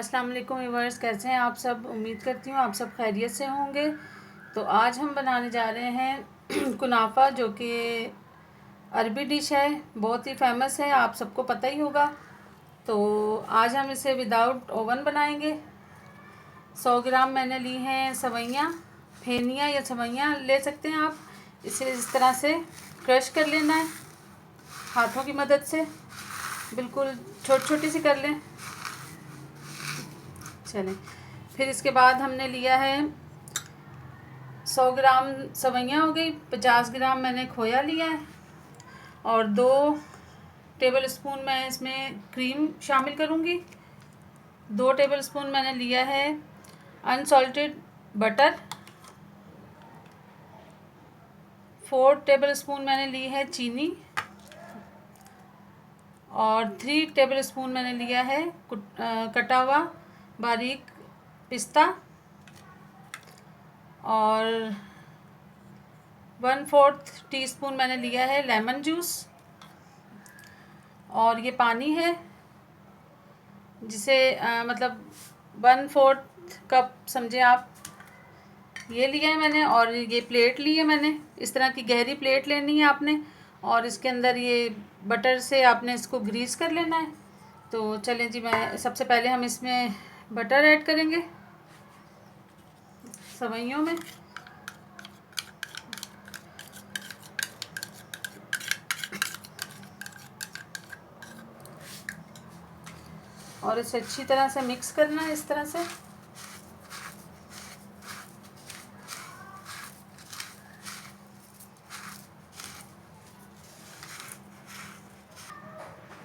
अस्सलाम वालेकुम व्यूअर्स, कैसे हैं आप सब। उम्मीद करती हूँ आप सब खैरियत से होंगे। तो आज हम बनाने जा रहे हैं कुनाफा, जो कि अरबी डिश है, बहुत ही फेमस है, आप सबको पता ही होगा। तो आज हम इसे विदाउट ओवन बनाएंगे। 100 ग्राम मैंने ली हैं सवैयाँ, फेनियाँ या सवैयाँ ले सकते हैं आप। इसे इस तरह से क्रश कर लेना है हाथों की मदद से, बिल्कुल छोटी छोटी सी कर लें। चलें, फिर इसके बाद हमने लिया है 100 ग्राम सवैयाँ हो गई, 50 ग्राम मैंने खोया लिया है और 2 टेबल स्पून मैं इसमें क्रीम शामिल करूँगी। 2 टेबल स्पून मैंने लिया है अनसॉल्टेड बटर। 4 टेबल स्पून मैंने ली है चीनी और 3 टेबल स्पून मैंने लिया है कटा हुआ बारीक पिस्ता और 1/4 टीस्पून मैंने लिया है लेमन जूस। और ये पानी है जिसे मतलब 1/4 कप समझे आप, ये लिया है मैंने। और ये प्लेट ली है मैंने, इस तरह की गहरी प्लेट लेनी है आपने और इसके अंदर ये बटर से आपने इसको ग्रीस कर लेना है। तो चलें जी, मैं सबसे पहले हम इसमें बटर ऐड करेंगे सवैयों में। और इसे अच्छी तरह से मिक्स करना है इस तरह से।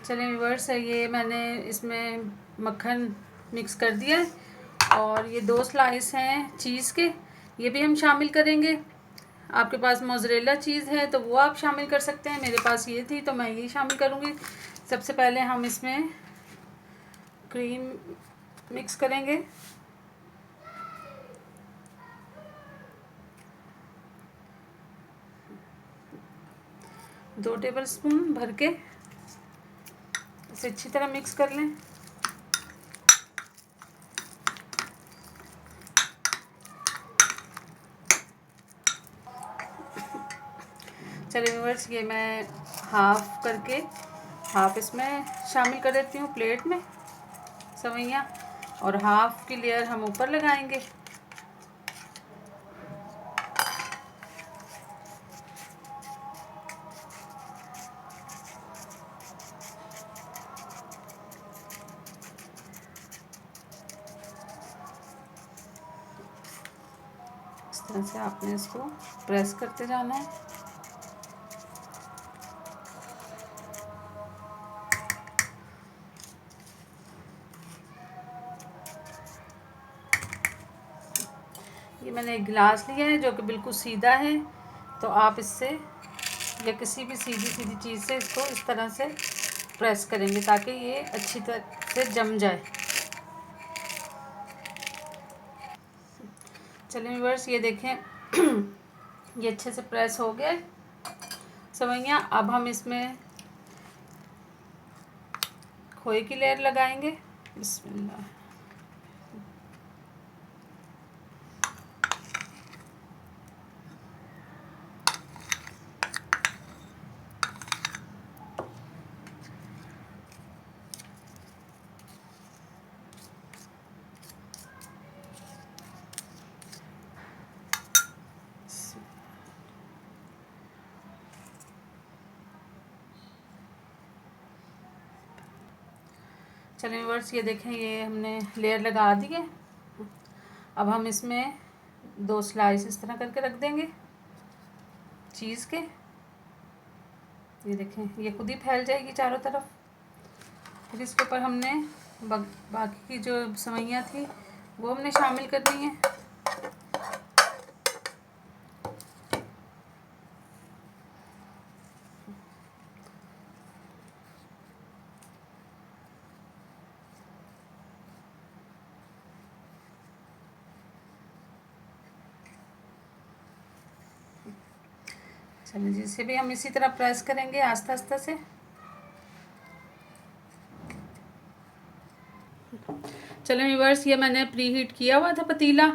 चलिए व्यूअर्स, ये मैंने इसमें मक्खन मिक्स कर दिया है और ये 2 स्लाइस हैं चीज़ के, ये भी हम शामिल करेंगे। आपके पास मोज़रेला चीज़ है तो वो आप शामिल कर सकते हैं, मेरे पास ये थी तो मैं ये शामिल करूँगी। सबसे पहले हम इसमें क्रीम मिक्स करेंगे। दो टेबल स्पून भर के इसे अच्छी तरह मिक्स कर लें। चलिए व्यूअर्स, ये मैं हाफ इसमें शामिल कर देती हूँ प्लेट में सवैयाँ, और हाफ की लेयर हम ऊपर लगाएंगे। इस तरह से आपने इसको प्रेस करते जाना है। ये मैंने एक गिलास लिया है जो कि बिल्कुल सीधा है, तो आप इससे या किसी भी सीधी चीज़ से इसको इस तरह से प्रेस करेंगे ताकि ये अच्छी तरह से जम जाए। चलिए व्यूअर्स, ये देखें ये अच्छे से प्रेस हो गया सवैयाँ। अब हम इसमें खोए की लेयर लगाएंगे। बिस्मिल्लाह। चलिए व्यूअर्स, ये देखें ये हमने लेयर लगा दी है। अब हम इसमें 2 स्लाइस इस तरह करके रख देंगे चीज़ के। ये देखें ये खुद ही फैल जाएगी चारों तरफ। फिर इसके ऊपर हमने बाकी की जो सवैयाँ थी वो हमने शामिल करनी है। चलिए जी, इसे भी हम इसी तरह प्रेस करेंगे आस्ते आस्ते से। चलो व्यूअर्स, ये मैंने प्री हीट किया हुआ था पतीला,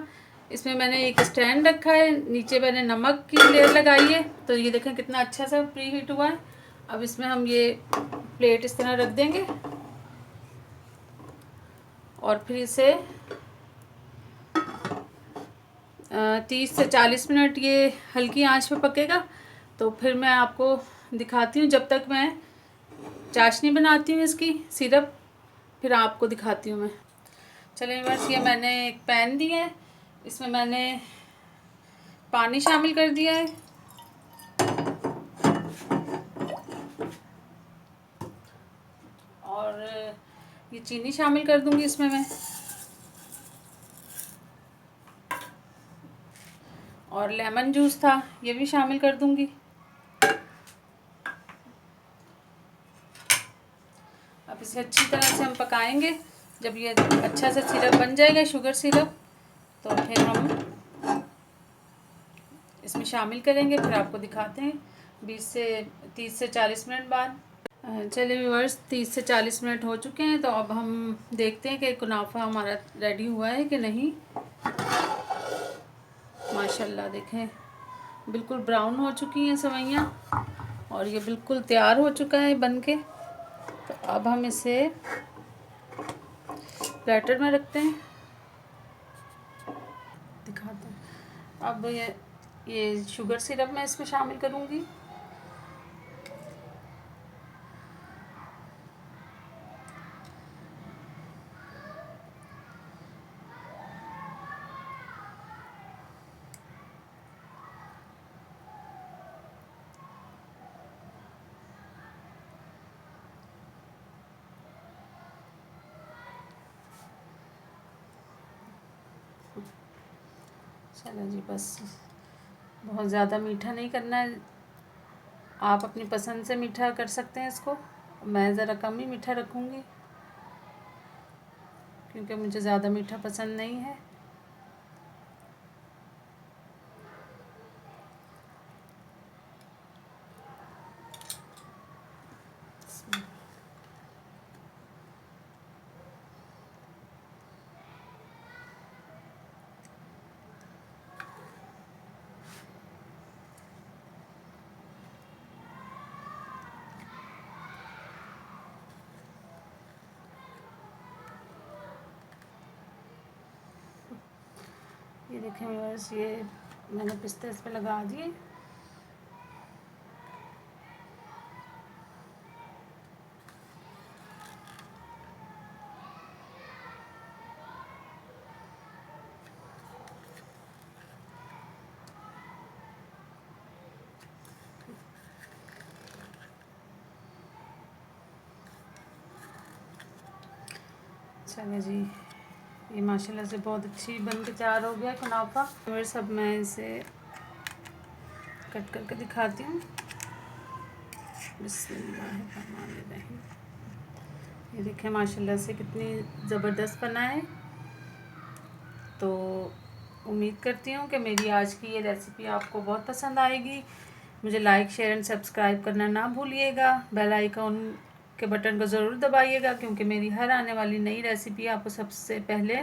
इसमें मैंने एक स्टैंड रखा है, नीचे मैंने नमक की लेयर लगाई है। तो ये देखें कितना अच्छा सा प्री हीट हुआ है। अब इसमें हम ये प्लेट इस तरह रख देंगे और फिर इसे 30 से 40 मिनट ये हल्की आंच पे पकेगा। तो फिर मैं आपको दिखाती हूँ, जब तक मैं चाशनी बनाती हूँ इसकी सिरप, फिर आपको दिखाती हूँ मैं। चलिए बस, ये मैंने एक पैन दिया है, इसमें मैंने पानी शामिल कर दिया है और ये चीनी शामिल कर दूंगी इसमें मैं, और लेमन जूस था ये भी शामिल कर दूंगी। अब इसे अच्छी तरह से हम पकाएंगे। जब ये अच्छा सा सिरप बन जाएगा, शुगर सिरप, तो फिर हम इसमें शामिल करेंगे, फिर आपको दिखाते हैं 30 से 40 मिनट बाद। चलिए व्यूअर्स, 30 से 40 मिनट हो चुके हैं। तो अब हम देखते हैं कि कुनाफा हमारा रेडी हुआ है कि नहीं। माशाल्लाह देखें, बिल्कुल ब्राउन हो चुकी हैं सेवइयाँ और ये बिल्कुल तैयार हो चुका है बन के। तो अब हम इसे प्लेटर में रखते हैं, दिखाते हैं। अब ये शुगर सिरप मैं इसमें शामिल करूँगी। चलो जी, बस बहुत ज़्यादा मीठा नहीं करना है, आप अपनी पसंद से मीठा कर सकते हैं इसको। मैं ज़रा कम ही मीठा रखूँगी क्योंकि मुझे ज़्यादा मीठा पसंद नहीं है। ये देखें व्यूअर्स, ये मैंने पिस्ते इस पे लगा दिए। चलिए जी, ये माशाल्लाह से बहुत अच्छी बन के तैयार हो गया कुनाफा। और सब मैं इसे कट करके दिखाती हूँ। बिस्मिल्लाहिर्रहमानिर्रहीम। ये देखें माशाल्लाह से कितनी ज़बरदस्त बना है। तो उम्मीद करती हूँ कि मेरी आज की ये रेसिपी आपको बहुत पसंद आएगी। मुझे लाइक, शेयर एंड सब्सक्राइब करना ना भूलिएगा। बेल आइकन के बटन को ज़रूर दबाइएगा क्योंकि मेरी हर आने वाली नई रेसिपी आपको सबसे पहले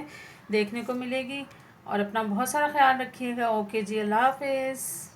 देखने को मिलेगी। और अपना बहुत सारा ख्याल रखिएगा। ओके जी, अल्लाह हाफिज़।